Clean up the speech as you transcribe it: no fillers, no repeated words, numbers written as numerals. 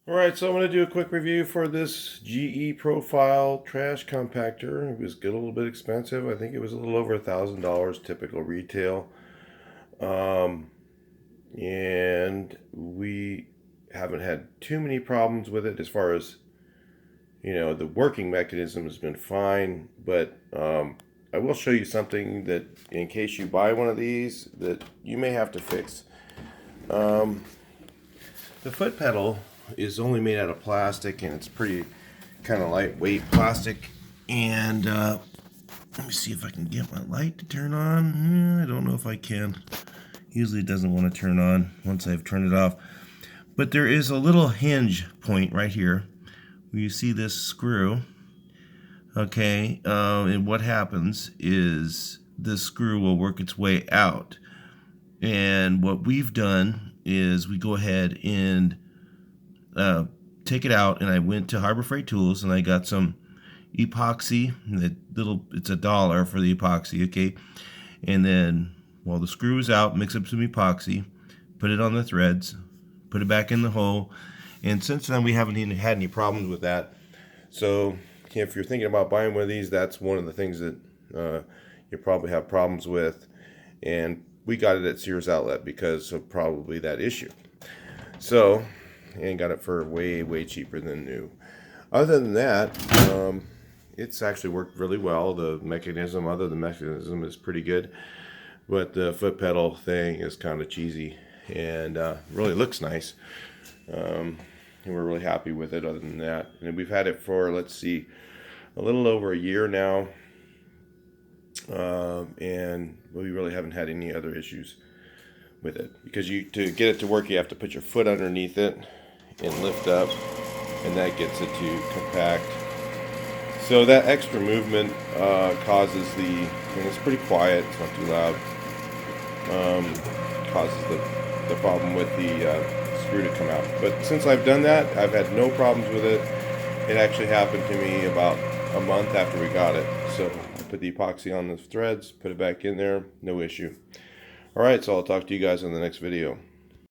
Alright, so I'm going to do a quick review for this GE Profile trash compactor. It was a little bit expensive. I think it was a little over $1,000 typical retail. Um, and we haven't had too many problems with it as far as, the working mechanism has been fine. But I will show you something that in case you buy one of these that you may have to fix. The foot pedal is only made out of plastic, and it's pretty kind of lightweight plastic. And let me see if I can get my light to turn on. I don't know if I can. Usually it doesn't want to turn on once I've turned it off. But there is a little hinge point right here where you see this screw. Okay, and what happens is this screw will work its way out. And what we've done is we go ahead and take it out, and I went to Harbor Freight Tools and I got some epoxy. It's $1 for the epoxy, okay? And then while the screw is out, mix up some epoxy, put it on the threads, put it back in the hole, and since then we haven't even had any problems with that. So if you're thinking about buying one of these, that's one of the things that you probably have problems with. And we got it at Sears Outlet because of probably that issue. So, and got it for way cheaper than new. Other than that, it's actually worked really well. The mechanism is pretty good, but the foot pedal thing is kind of cheesy and really looks nice. And we're really happy with it. Other than that, and we've had it for, let's see, a little over a year now, and we really haven't had any other issues with it, because to get it to work, you have to put your foot underneath it and lift up, and that gets it to compact. So that extra movement causes and it's pretty quiet, it's not too loud, causes the problem with the screw to come out. But since I've done that, I've had no problems with it. It actually happened to me about a month after we got it. So I put the epoxy on the threads, put it back in there, no issue. Alright, so I'll talk to you guys in the next video.